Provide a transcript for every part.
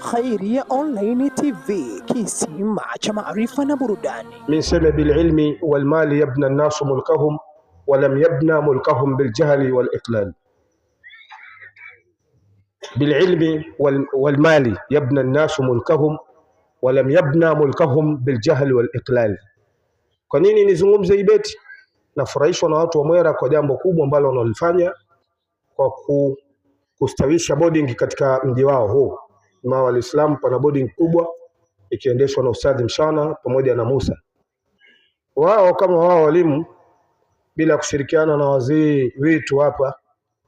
Khairia Online TV, kisima cha maarifa na burudani. Min sema bililmi walmali yabna an-nasu mulkahum walam yabna mulkahum biljahli waliqlal. Bililmi walmali yabna an-nasu mulkahum walam yabna mulkahum biljahli waliqlal. Kwa nini nizungumze hii beti? Nafurahishwa na watu wa Mwera kwa jambo kubwa ambalo wanalifanya kwa kustawisha boarding katika mji wao huu. Mwa walislamu pana boarding kubwa ikiendeshwa na Ustadhi Mshana pamoja na Musa. Wao kama wao walimu, bila kushirikiana na wazee wetu hapa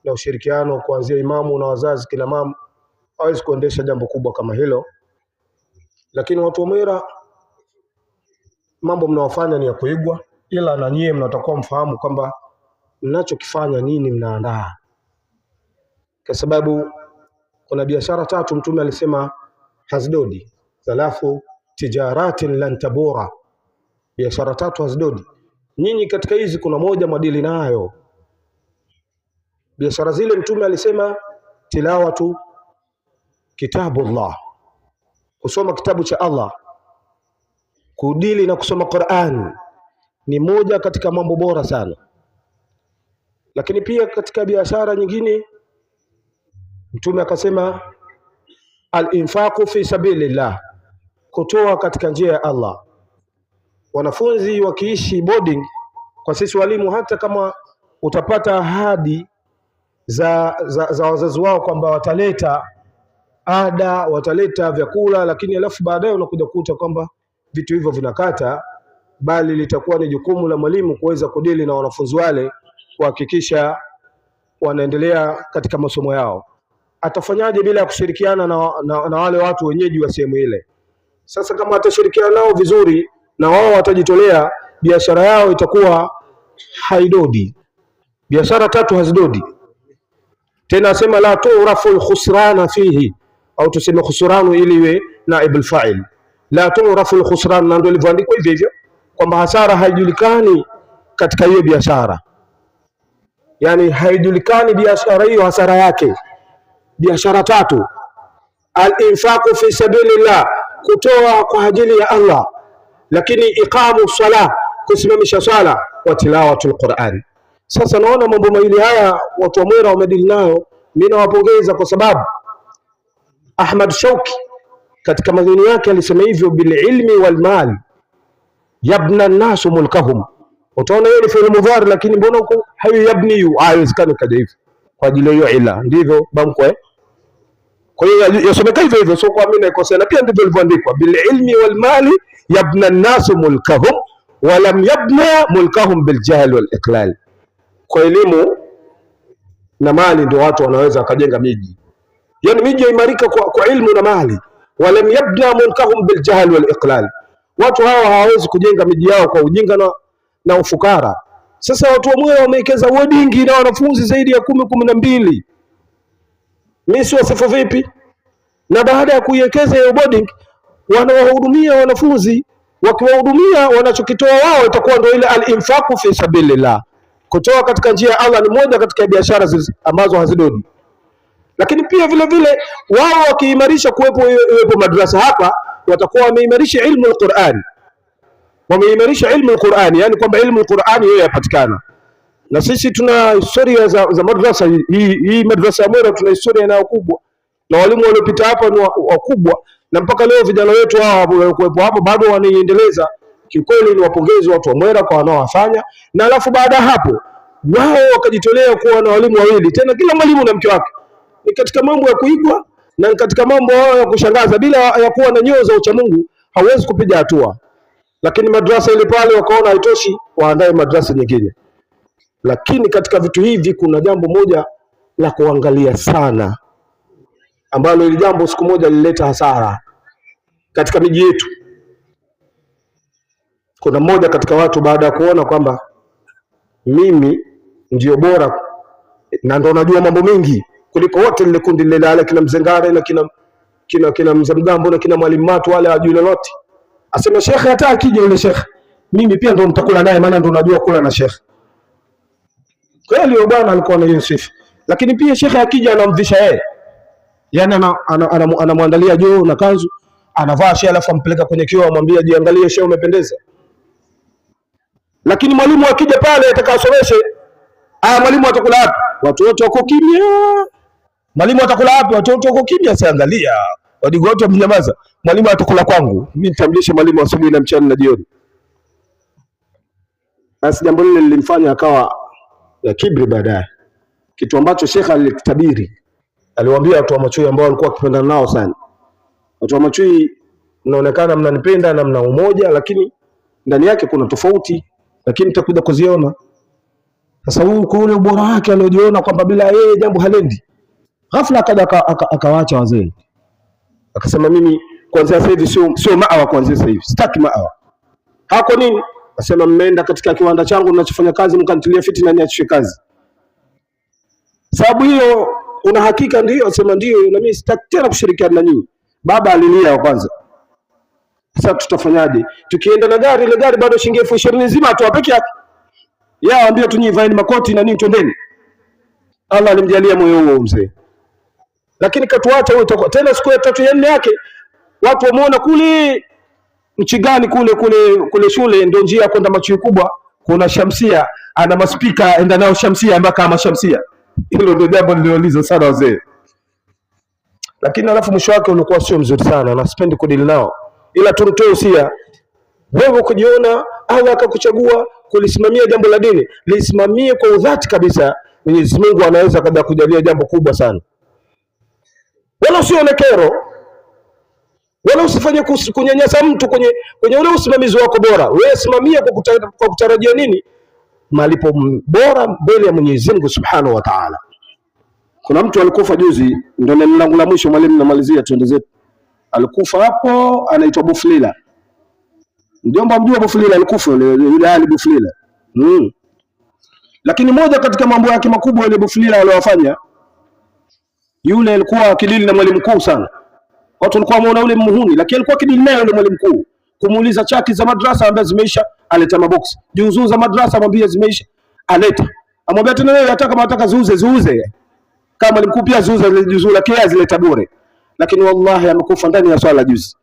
na ushirikiano kuanzia imamu na wazazi kina mama, hawezi kuendesha jambo kubwa kama hilo. Lakini watu wa Mwera, mambo mnaofanya ni ya kuigwa, ila na nyie mnatakuwa mfahamu kwamba mnachokifanya nini mnaandaa. Kwa sababu kuna biashara tatu Mtume alisema hazdodi, thalathu tijaratin lan tabura, biashara tatu hazdodi. Nyinyi katika hizi kuna moja mwadili nayo. Biashara zile Mtume alisema tilawatu kitabullah, kusoma kitabu cha Allah, kudili na kusoma Qur'an ni moja katika mambo bora sana. Lakini pia katika biashara nyingine Mtume akasema al-infaqu fi sabilillah, kutoa katika njia ya Allah. Wanafunzi wakiishi boarding, kwa sisi walimu, hata kama utapata ahadi za wazazi wao kwamba wataleta ada, wataleta vyakula, lakini alafu baadaye unakuja kukuta kwamba vitu hivyo vinakata, bali litakuwa ni jukumu la mwalimu kuweza kudili na wanafunzi wale kuhakikisha wanaendelea katika masomo yao. Atafanyaje bila kushirikiana na wale watu wenyeji wa sehemu ile? Sasa kama atashirikiana nao vizuri na wao watajitolea, biashara yao itakuwa haidodi. Biashara tatu hazidodi. Tena asema la tu'rafu al-khusrana fihi, au tuseme khusranu ili iwe naib al-fa'il. La tu'rafu al-khusran, na ndio ilivyoandikwa hivyo kwamba hasara haijulikani katika hiyo biashara. Yani haijulikani biashara hiyo hasara yake. Biashara tatu: al-infaqu fi sabilillah, kutoa kwa ajili ya Allah, lakini iqamu salah, kusimamisha swala, wa tilawatul Qur'an. Sasa naona mambo mawili haya watu wa Mwera wamedili nayo. Mimi nawapongeza kwa sababu Ahmad Shauki katika maneno yake alisema hivyo, bil ilmi wal mal yabna an-nasu mulkahum. Utaona hiyo ni fi'l mudhari, lakini mbona huko hayo yabni, haiwezekani kaja hivyo kwa ajili hiyo ila. Ndivyo bamko Kwa hiyo yasomeka hivyo hivyo, sio kwa mimi naikosea, na pia ndivyo ilivyoandikwa, bil ilmi wal mali yabna an-nasu mulkahum wa lam yabna mulkahum bil jahl wal iqlal. Kwa elimu na mali ndio watu wanaweza wakajenga miji. Yani miji imarika kwa ilmu na mali. Wa lam yabna mulkahum bil jahl wal iqlal. Watu hawa hawawezi kujenga miji yao kwa ujinga na ufukara. Sasa watu wa Mwera wamewekeza boarding na wanafunzi zaidi ya 12. Mimi si wasifu vipi? Na baada ya kuiwekeza hiyo boarding, wanawahudumia wanafunzi. Wakiwahudumia, wanachokitoa wao itakuwa ndio ile al-infaqu fi sabilillah, kutoa katika njia ya Allah. Ni moja katika biashara ambazo hazidodi. Lakini pia vile vile wao wakiimarisha kuwepo madrasa hapa, watakuwa wameimarisha ilmu al-Qur'an. Wameimarisha ilmu al-Qur'an, yani kwamba ilmu al-Qur'an hiyo yapatikana. Na sisi tuna historia za madrasa hii madrasa ya Mwera, tuna historia nayo kubwa, na walimu waliopita hapa ni wakubwa, na mpaka leo vijana wetu hao kuwepo hapo bado wanaiendeleza. Kiukweli ni wapongezi watu wa Mwera kwa wanaowafanya. Na alafu baada hapo wao wakajitolea kuwa na walimu wawili, tena kila mwalimu na mke wake. Ni katika mambo ya kuigwa na katika mambo ya kushangaza. Bila ya kuwa na nyoyo za ucha Mungu hauwezi kupiga hatua. Lakini madrasa ile pale wakaona haitoshi, waandae madrasa nyingine. Lakini katika vitu hivi kuna jambo moja la kuangalia sana, ambalo ile jambo siku moja lilileta hasara katika miji yetu. Kuna mmoja katika watu, baada ya kuona kwamba mimi ndio bora na ndo najua mambo mengi kuliko wote, lile kundi lile la kina Mzengare na kina Mzamgambo na kina Mwalimu Matu, wale hawajui lolote, asema shekhe hata akija yule shekhe mimi pia ndo mtakula naye, maana ndo najua kula na shekhe. Kweli yule bwana alikuwa na hiyo sifa. Lakini pia shekhe akija anamvisha yeye. Yani anamwandalia joo na kanzu, anavaa shehe, alafu ampeleka kwenye kioo, amwambia jiangalie shehe, umependeza. Lakini mwalimu akija pale atakasomeshe, mwalimu atakula wapi? Watu wote wako kimya. Mwalimu atakula wapi? Watu wote wako kimya. Siangalia wadigo wote wamenyamaza, mwalimu atakula kwangu mimi, nitamlisha mwalimu asubuhi na mchana na jioni. Basi jambo lile lilimfanya akawa ya kibri baadaye, kitu ambacho Sheikh alikitabiri. Aliwaambia watu wa Machui ambao walikuwa wakipendana nao sana, watu wa Machui, mnaonekana mnanipenda na mna umoja, lakini ndani yake kuna tofauti, lakini mtakuja kuziona. Sasa huyu kwa ule ubora wake aliojiona kwamba bila yeye jambo halendi, ghafla akaja akawaacha wazee, akasema mimi kuanzia sasa hivi sio maawa, kuanzia sasa hivi sitaki maawa. Hako nini? Akasema mmeenda katika kiwanda changu ninachofanya kazi mkanitilia fitina niachie kazi. Sababu hiyo una hakika? Ndio. Asema ndio, na mimi sitaki tena kushirikiana na nyinyi. Baba alilia kwanza. Sasa tutafanyaje? Tukienda na gari, ile gari bado shilingi 20,000 nzima tu peke yake. Yeye anambia tu nyinyi vaeni makoti na nini twendeni. Allah alimjalia moyo huo mzee. Lakini katuacha huyo tena siku ya 3 ya 4 yake watu wamuona kule Mchigani kule shule, ndio njia kwenda Machui kubwa, kuna Shamsia, ana maspika enda nao Shamsia mpaka kama Shamsia. Hilo ndio jambo niliouliza sana wazee. Lakini alafu mwisho wake ulikuwa sio mzuri sana, na sipendi kudili nao. Ila tumtoe usia, wewe kujiona Allah akakuchagua kulisimamia jambo la dini, lisimamie kwa udhati kabisa. Mwenyezi Mungu anaweza kaja kujalia jambo kubwa sana. Wala usione kero, wala usifanye kunyanyasa mtu kwenye ule usimamizi wako bora. Wewe simamia kwa kutarajia nini? Malipo bora mbele ya Mwenyezi Mungu Subhanahu wa Ta'ala. Kuna mtu alikufa juzi, ndio neno langu la mwisho mwalimu, namalizia tuende zetu. Alikufa hapo, anaitwa Buflila. Mjomba mjua Buflila alikufa, yule Ali Buflila. Lakini moja katika mambo yake makubwa yule Buflila aliyofanya, yule alikuwa akidili na mwalimu mkuu sana. Watu walikuwa wameona yule muhuni, lakini alikuwa akidili naye yule mwalimu mkuu. Kumuuliza chaki za madrasa ambazo zimeisha, aleta maboksi. Juzuu za madrasa amwambia zimeisha, aleta. Amwambia tena wewe hata kama unataka ziuze. Kama mwalimu mkuu pia ziuze juzuu la kia zileta bure. Lakini wallahi amekufa ndani ya swala juzi.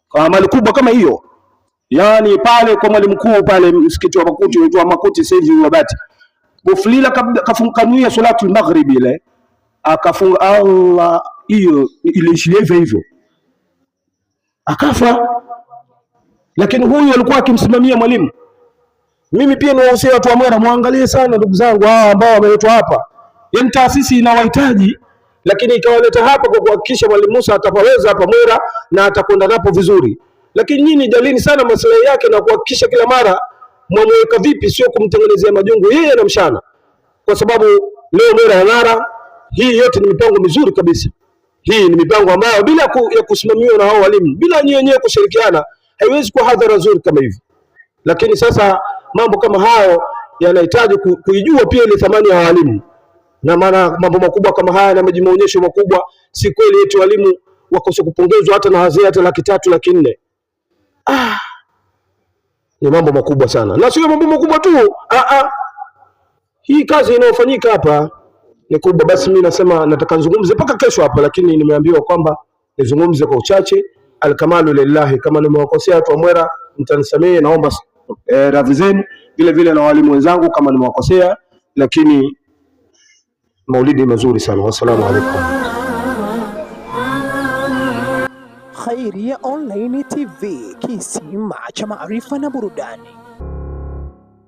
Kwa amali kubwa kama hiyo. Yaani pale kwa mwalimu mkuu pale msikiti wa Makuti, unaitwa Makuti sasa hivi Wabati. Buflila kafunga salatu al-maghrib ile. Akafunga Allah, hiyo iliishilia hivyo akafa. Lakini huyu alikuwa akimsimamia mwalimu. Mimi pia niwahusia watu wa Mwera, muangalie sana ndugu zangu ambao wameletwa hapa. Yaani taasisi inawahitaji, lakini ikawaleta hapa kwa kuhakikisha mwalimu Musa atapaweza hapa Mwera na atakwenda napo vizuri. Lakini nyinyi jalini sana maslahi yake na kuhakikisha kila mara mwamweka vipi, sio kumtengenezea majungu yeye na mshana. Kwa sababu leo Mwera yanara. Hii yote ni mipango mizuri kabisa. Hii ni mipango ambayo bila ya kusimamiwa na hao walimu, bila nyinyi wenyewe kushirikiana, haiwezi kuwa hadhara nzuri kama hivi. Lakini sasa mambo kama hayo yanahitaji kuijua pia ile thamani ya walimu. Na maana mambo makubwa kama haya na maonyesho makubwa, si kweli eti walimu wakose kupongezwa hata na hazia hata 300,000 400,000. Ni mambo makubwa sana. Na sio mambo makubwa tu. Hii kazi inayofanyika hapa ni kubwa. Basi mimi nasema nataka nizungumze mpaka kesho hapa, lakini nimeambiwa kwamba nizungumze kwa uchache. Alkamalu lillahi. Kama nimewakosea watu wa Mwera mtanisamehe, naomba radhi zenu. Vile vile na walimu wenzangu kama nimewakosea, lakini maulidi mazuri sana. Wassalamu alaikum. Khairia Online TV, kisima cha maarifa na burudani.